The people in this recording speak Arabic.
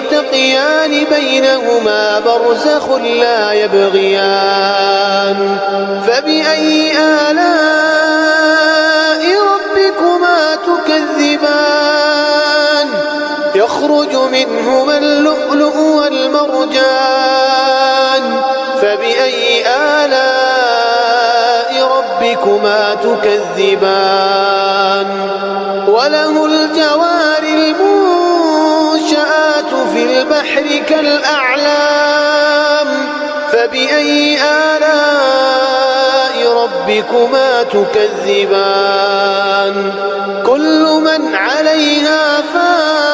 يلتقيان بينهما برزخ لا يبغيان فبأي آلاء ربكما تكذبان يخرج منهما اللؤلؤ والمرجان فبأي آلاء ربكما تكذبان وله الجوار المنشآت في البحر كالأعلام فبأي آلاء ربكما تكذبان كل من عليها فان